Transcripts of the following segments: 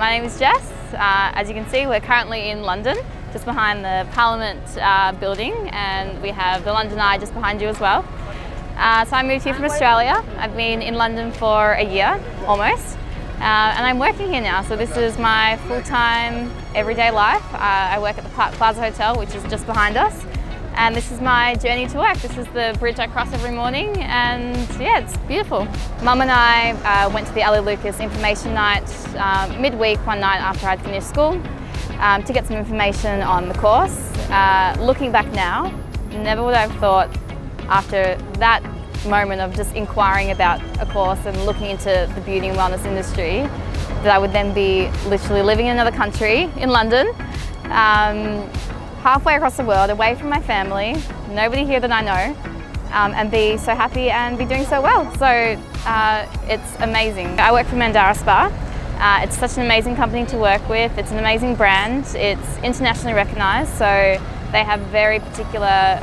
My name is Jess. As you can see, we're currently in London, just behind the Parliament building, and we have the London Eye just behind you as well. So I moved here from Australia. I've been in London for a year, almost, and I'm working here now. So this is my full-time, everyday life. I work at the Plaza Hotel, which is just behind us. And this is my journey to work. This is the bridge I cross every morning, and yeah, it's beautiful. Mum and I went to the Elly Lukas information night midweek one night after I'd finished school to get some information on the course. Looking back now, never would I have thought after that moment of just inquiring about a course and looking into the beauty and wellness industry that I would then be literally living in another country, in London, halfway across the world, away from my family, nobody here that I know, and be so happy and be doing so well. So it's amazing. I work for Mandara Spa. It's such an amazing company to work with. It's an amazing brand. It's internationally recognised, so they have very particular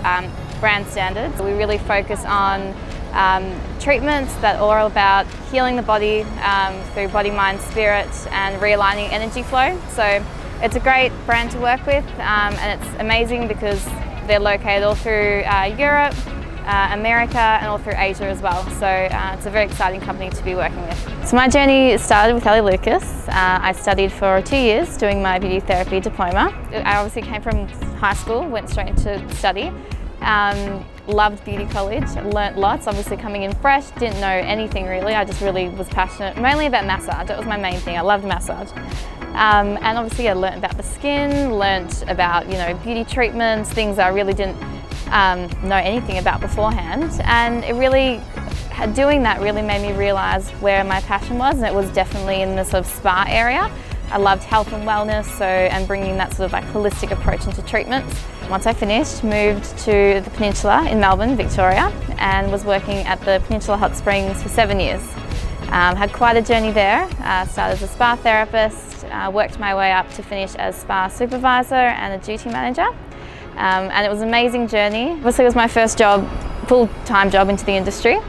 brand standards. We really focus on treatments that are all about healing the body through body, mind, spirit, and realigning energy flow. So it's a great brand to work with, and it's amazing because they're located all through Europe, America, and all through Asia as well. So it's a very exciting company to be working with. So my journey started with Elly Lukas. I studied for 2 years doing my beauty therapy diploma. I obviously came from high school, went straight into study. Loved beauty college, learnt lots, obviously coming in fresh, didn't know anything really. I just really was passionate, mainly about massage. That was my main thing. I loved massage. And obviously I learnt about the skin, learnt about beauty treatments, things I really didn't know anything about beforehand. And it really, doing that really made me realise where my passion was, and it was definitely in the sort of spa area. I loved health and wellness, and bringing that sort of like holistic approach into treatments. Once I finished, moved to the Peninsula in Melbourne, Victoria, and was working at the Peninsula Hot Springs for 7 years. Had quite a journey there. Started as a spa therapist, worked my way up to finish as spa supervisor and a duty manager. And it was an amazing journey. Obviously it was my first job, full-time job into the industry.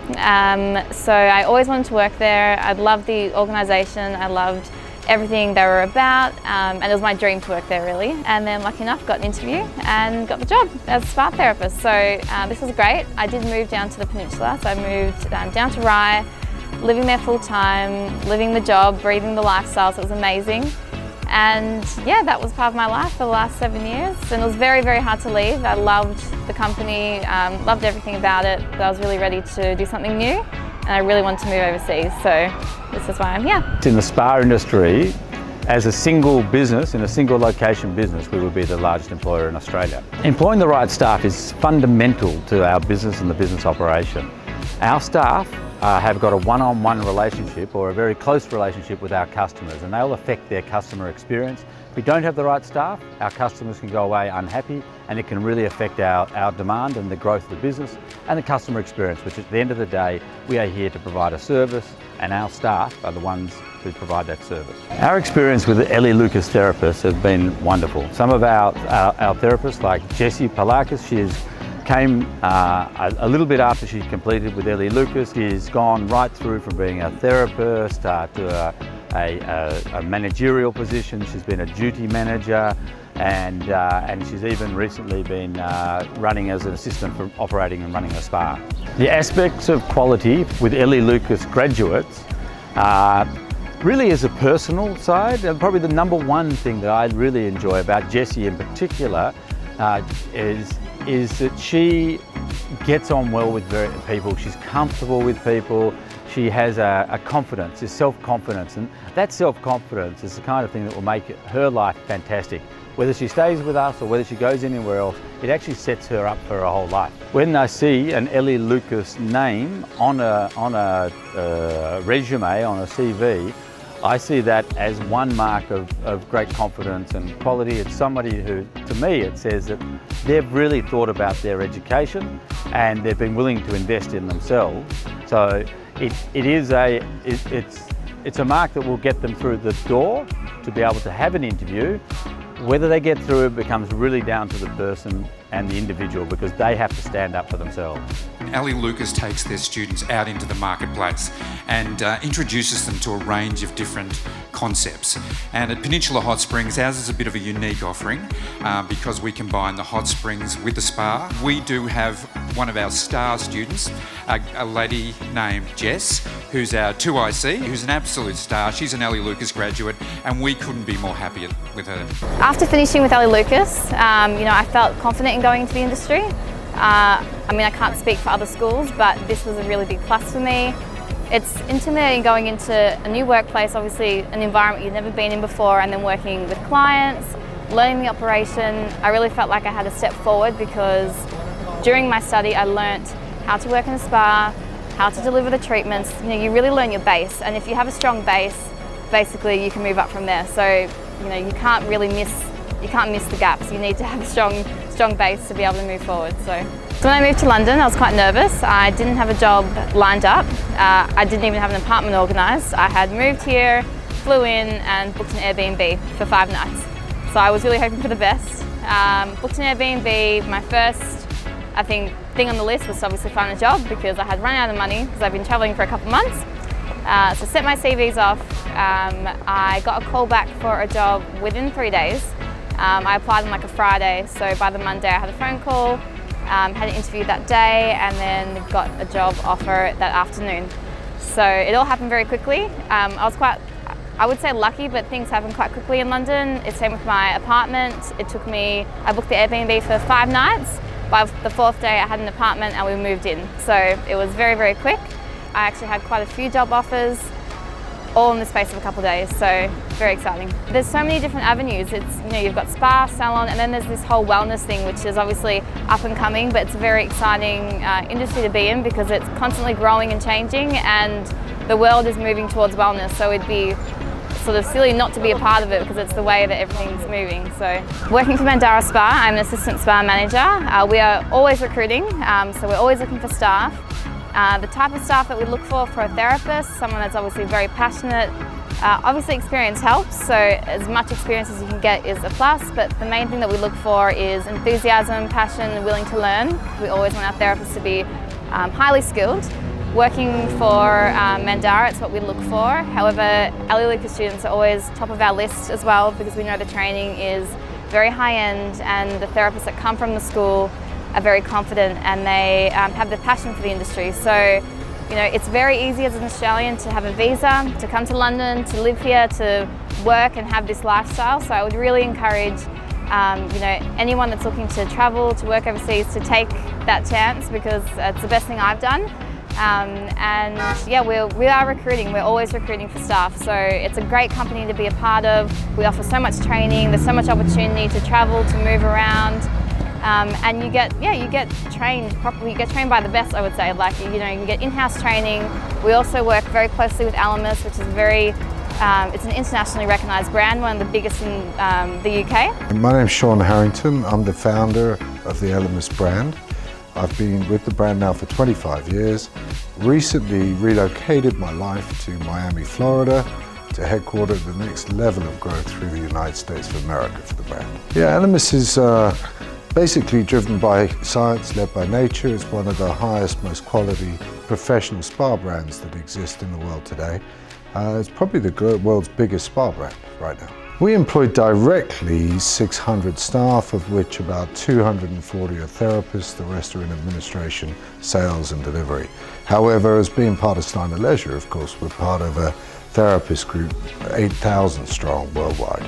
So I always wanted to work there. I loved the organisation, I loved everything they were about, and it was my dream to work there really. And then lucky enough got an interview and got the job as a spa therapist. So this was great. I did move down to the Peninsula, so I moved down to Rye, living there full time, living the job, breathing the lifestyle, so it was amazing. And yeah, that was part of my life for the last 7 years, and it was very, very hard to leave. I loved the company, loved everything about it, but I was really ready to do something new, and I really wanted to move overseas, so this is why I'm here. In the spa industry, as a single business, in a single location business, we would be the largest employer in Australia. Employing the right staff is fundamental to our business and the business operation. Our staff have got a one-on-one relationship or a very close relationship with our customers, and they'll affect their customer experience. If we don't have the right staff, our customers can go away unhappy, and it can really affect our demand and the growth of the business and the customer experience, which at the end of the day, we are here to provide a service, and our staff are the ones who provide that service. Our experience with the Elly Lukas therapists has been wonderful. Some of our therapists, like Jess came a little bit after she completed with Elly Lukas. She's gone right through from being a therapist to a managerial position. She's been a duty manager, and she's even recently been running as an assistant for operating and running a spa. The aspects of quality with Elly Lukas graduates really is a personal side, and probably the number one thing that I really enjoy about Jessie in particular is that she gets on well with people. She's comfortable with people. She has a confidence, a self-confidence, and that self-confidence is the kind of thing that will make her life fantastic. Whether she stays with us or whether she goes anywhere else, it actually sets her up for her whole life. When I see an Elly Lukas name on a resume, on a CV, I see that as one mark of great confidence and quality. It's somebody who, to me, it says that they've really thought about their education and they've been willing to invest in themselves. So it's a mark that will get them through the door to be able to have an interview. Whether they get through it becomes really down to the person and the individual, because they have to stand up for themselves. Elly Lukas takes their students out into the marketplace and introduces them to a range of different concepts. And at Peninsula Hot Springs, ours is a bit of a unique offering because we combine the hot springs with the spa. We do have one of our star students, a lady named Jess, who's our 2IC, who's an absolute star. She's an Elly Lukas graduate, and we couldn't be more happy with her. After finishing with Elly Lukas, I felt confident in going into the industry. I can't speak for other schools, but this was a really big plus for me. It's intimidating going into a new workplace, obviously an environment you've never been in before, and then working with clients, learning the operation. I really felt like I had a step forward because during my study I learnt how to work in a spa, how to deliver the treatments. You really learn your base, and if you have a strong base, basically you can move up from there. So you can't really miss the gaps. You need to have a strong base to be able to move forward. So when I moved to London, I was quite nervous. I didn't have a job lined up. I didn't even have an apartment organised. I had moved here, flew in and booked an Airbnb for 5 nights. So I was really hoping for the best. Booked an Airbnb. My first, thing on the list was to obviously find a job because I had run out of money because I've been travelling for a couple of months. So set my CVs off. I got a call back for a job within 3 days. I applied on like a Friday, so by the Monday I had a phone call, had an interview that day, and then got a job offer that afternoon. So it all happened very quickly. I was quite, I would say lucky, but things happened quite quickly in London. It's same with my apartment. I booked the Airbnb for 5 nights. By the 4th day I had an apartment and we moved in. So it was very, very quick. I actually had quite a few job offers, all in the space of a couple of days, so very exciting. There's so many different avenues. You've got spa, salon, and then there's this whole wellness thing, which is obviously up and coming, but it's a very exciting industry to be in because it's constantly growing and changing, and the world is moving towards wellness, so it'd be sort of silly not to be a part of it because it's the way that everything's moving. So working for Mandara Spa, I'm an assistant spa manager. We are always recruiting, so we're always looking for staff. The type of staff that we look for a therapist, someone that's obviously very passionate. Obviously experience helps, so as much experience as you can get is a plus, but the main thing that we look for is enthusiasm, passion, and willing to learn. We always want our therapists to be highly skilled. Working for Mandara, it's what we look for. However, Elly Lukas students are always top of our list as well because we know the training is very high end and the therapists that come from the school are very confident and they have the passion for the industry. So, it's very easy as an Australian to have a visa, to come to London, to live here, to work and have this lifestyle. So I would really encourage anyone that's looking to travel, to work overseas, to take that chance because it's the best thing I've done. We are recruiting. We're always recruiting for staff. So it's a great company to be a part of. We offer so much training. There's so much opportunity to travel, to move around. And you get trained properly. You get trained by the best, I would say. You get in-house training. We also work very closely with Elemis, which is it's an internationally recognised brand, one of the biggest in the UK. My name's Sean Harrington. I'm the founder of the Elemis brand. I've been with the brand now for 25 years. Recently relocated my life to Miami, Florida, to headquarter the next level of growth through the United States of America for the brand. Yeah, Elemis is basically driven by science, led by nature. It's one of the highest, most quality professional spa brands that exist in the world today. It's probably the world's biggest spa brand right now. We employ directly 600 staff, of which about 240 are therapists, the rest are in administration, sales and delivery. However, as being part of Steiner Leisure, of course, we're part of a therapist group, 8,000 strong worldwide.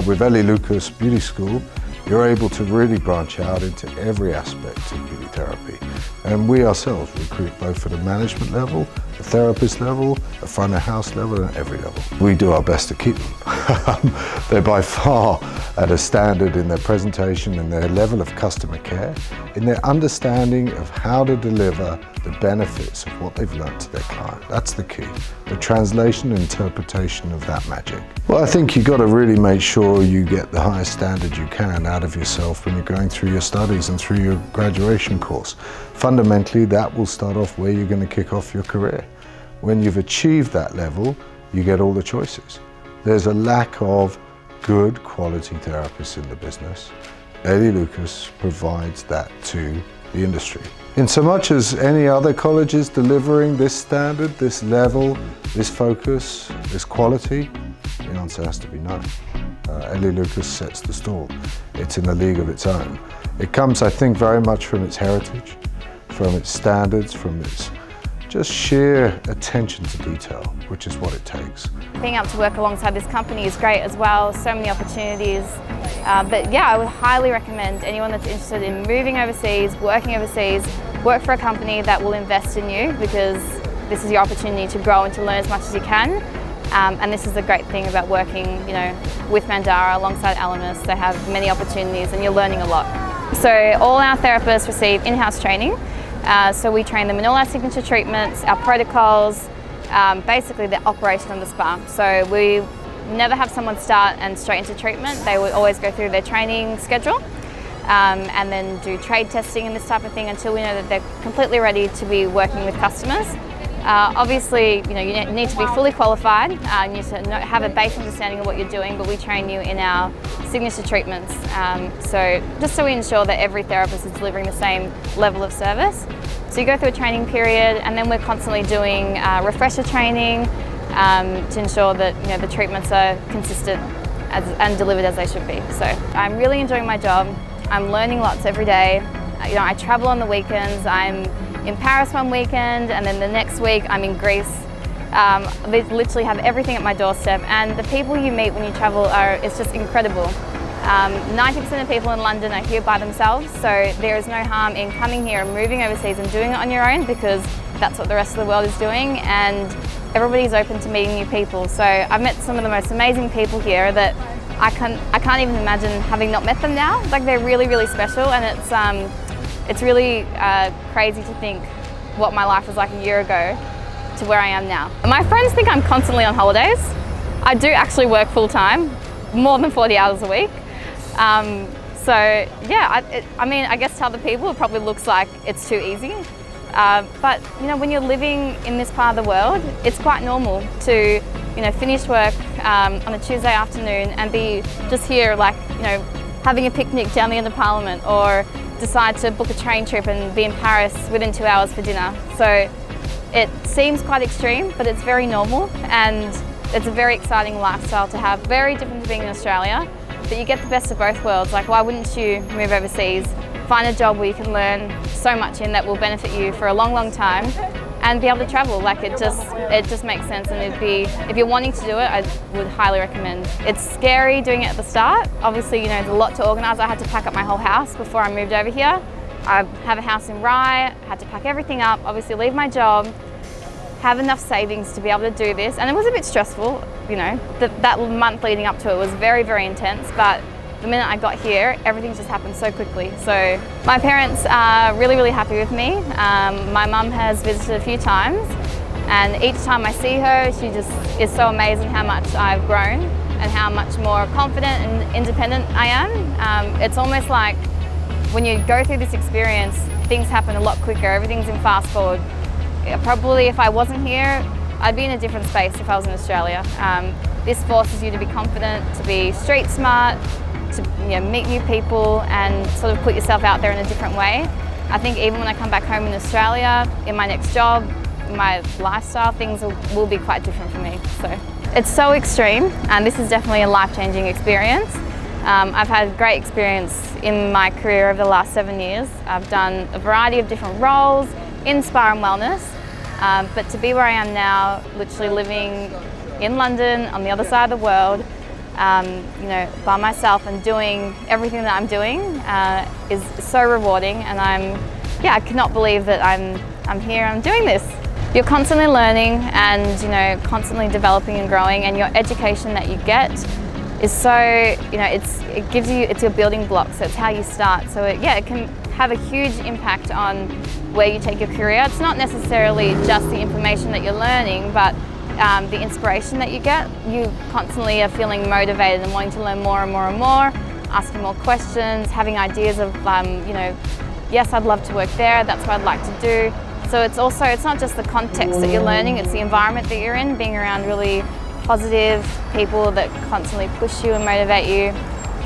With Elly Lukas Beauty School, you're able to really branch out into every aspect of beauty therapy. And we ourselves recruit both at a management level, a therapist level, a front of house level, and every level. We do our best to keep them. They're by far at a standard in their presentation and their level of customer care, in their understanding of how to deliver the benefits of what they've learned to their client. That's the key, the translation and interpretation of that magic. Well, I think you've got to really make sure you get the highest standard you can out of yourself when you're going through your studies and through your graduation course. Fundamentally, that will start off where you're going to kick off your career. When you've achieved that level, you get all the choices. There's a lack of good quality therapists in the business. Elly Lukas provides that to the industry. In so much as any other college is delivering this standard, this level, this focus, this quality, the answer has to be no. Elly Lukas sets the stall. It's in a league of its own. It comes, I think, very much from its heritage, from its standards, from its just sheer attention to detail, which is what it takes. Being able to work alongside this company is great as well, so many opportunities. But yeah, I would highly recommend anyone that's interested in moving overseas, work for a company that will invest in you, because this is your opportunity to grow and to learn as much as you can. And this is the great thing about working, with Mandara alongside Elemis. They have many opportunities and you're learning a lot. So all our therapists receive in-house training. So we train them in all our signature treatments, our protocols, basically the operation of the spa. So we never have someone start and straight into treatment. They would always go through their training schedule and then do trade testing and this type of thing until we know that they're completely ready to be working with customers. Obviously, you need to be fully qualified. You need to have a base understanding of what you're doing, but we train you in our signature treatments. So just so we ensure that every therapist is delivering the same level of service. So you go through a training period, and then we're constantly doing refresher training to ensure that the treatments are consistent and delivered as they should be. So I'm really enjoying my job. I'm learning lots every day. I travel on the weekends. I'm in Paris one weekend, and then the next week I'm in Greece. They literally have everything at my doorstep, and the people you meet when you travel it's just incredible. 90% of people in London are here by themselves, so there is no harm in coming here and moving overseas and doing it on your own, because that's what the rest of the world is doing, and everybody's open to meeting new people. So I've met some of the most amazing people here that I can't even imagine having not met them now. Like, they're really, really special, and it's really crazy to think what my life was like a year ago to where I am now. My friends think I'm constantly on holidays. I do actually work full time, more than 40 hours a week. So yeah, I guess to other people it probably looks like it's too easy. But when you're living in this part of the world, it's quite normal to finish work on a Tuesday afternoon and be just here, like having a picnic down the end of Parliament, or decide to book a train trip and be in Paris within 2 hours for dinner. So it seems quite extreme, but it's very normal, and it's a very exciting lifestyle to have. Very different to being in Australia, but you get the best of both worlds. Like, why wouldn't you move overseas, find a job where you can learn so much in that will benefit you for a long, long time, and be able to travel? Like, it just makes sense, and if you're wanting to do it, I would highly recommend. It's scary doing it at the start. Obviously, there's a lot to organise. I had to pack up my whole house before I moved over here. I have a house in Rye, had to pack everything up, obviously leave my job, have enough savings to be able to do this, and it was a bit stressful. That month leading up to it was very, very intense, but the minute I got here, everything just happened so quickly. So my parents are really, really happy with me. My mum has visited a few times, and each time I see her, she just is so amazing how much I've grown and how much more confident and independent I am. It's almost like when you go through this experience, things happen a lot quicker. Everything's in fast forward. Probably if I wasn't here, I'd be in a different space if I was in Australia. This forces you to be confident, to be street smart, to meet new people and sort of put yourself out there in a different way. I think even when I come back home in Australia, in my next job, my lifestyle, things will be quite different for me. So it's so extreme, and this is definitely a life-changing experience. I've had great experience in my career over the last 7 years. I've done a variety of different roles in spa and wellness, but to be where I am now, literally living in London on the other side of the world, by myself and doing everything that I'm doing is so rewarding, and I cannot believe that I'm here, I'm doing this. You're constantly learning and constantly developing and growing, and your education that you get is so, it's your building block, so it's how you start. So it can have a huge impact on where you take your career. It's not necessarily just the information that you're learning, but the inspiration that you get. You constantly are feeling motivated and wanting to learn more and more and more, asking more questions, having ideas of, yes, I'd love to work there, that's what I'd like to do. So it's not just the context that you're learning, it's the environment that you're in, being around really positive people that constantly push you and motivate you.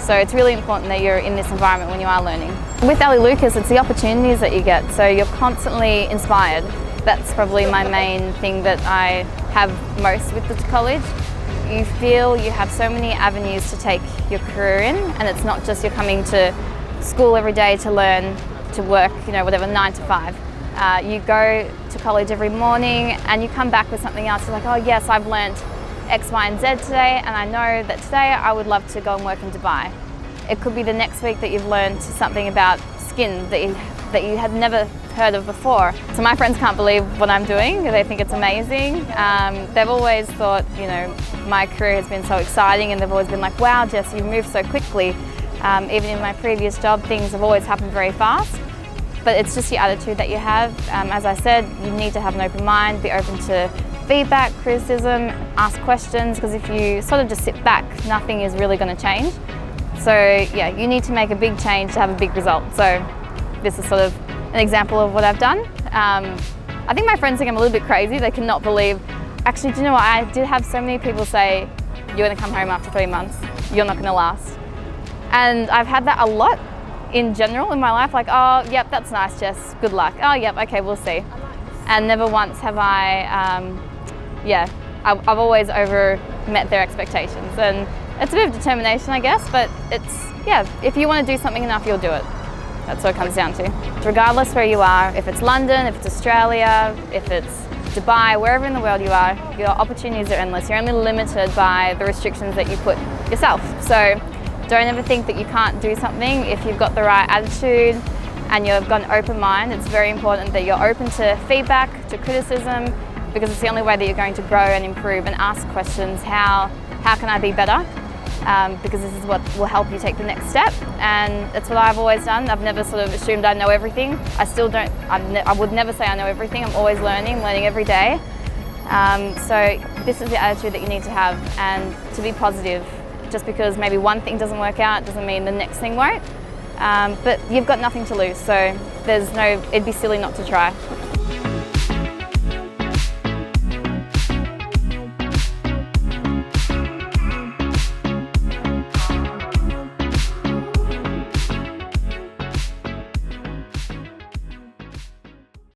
So it's really important that you're in this environment when you are learning. With Elly Lukas, it's the opportunities that you get, so you're constantly inspired. That's probably my main thing that I have most with the college. You feel you have so many avenues to take your career in, and it's not just you're coming to school every day to learn, to work, whatever, 9 to 5. You go to college every morning and you come back with something else. You're like, oh yes, I've learnt X, Y, and Z today, and I know that today I would love to go and work in Dubai. It could be the next week that you've learned something about skin that you had never heard of before. So my friends can't believe what I'm doing. They think it's amazing. They've always thought, my career has been so exciting, and they've always been like, wow, Jess, you've moved so quickly. Even in my previous job, things have always happened very fast. But it's just your attitude that you have. As I said, you need to have an open mind, be open to feedback, criticism, ask questions, because if you sort of just sit back, nothing is really going to change. So yeah, you need to make a big change to have a big result. So this is sort of an example of what I've done. I think my friends think I'm a little bit crazy. They cannot believe. Actually, do you know what? I did have so many people say, you're going to come home after 3 months. You're not going to last. And I've had that a lot in general in my life. Like, oh, yep, that's nice, Jess. Good luck. Oh, yep, okay, we'll see. And never once have I've always met their expectations. And it's a bit of determination, I guess, but if you want to do something enough, you'll do it. That's what it comes down to. Regardless where you are, if it's London, if it's Australia, if it's Dubai, wherever in the world you are, your opportunities are endless. You're only limited by the restrictions that you put yourself. So don't ever think that you can't do something. If you've got the right attitude and you've got an open mind, it's very important that you're open to feedback, to criticism, because it's the only way that you're going to grow and improve and ask questions. How can I be better? Because this is what will help you take the next step, and it's what I've always done. I've never sort of assumed I know everything. I still don't. I would never say I know everything. I'm always learning every day. So this is the attitude that you need to have, and to be positive. Just because maybe one thing doesn't work out doesn't mean the next thing won't. But you've got nothing to lose, so it'd be silly not to try.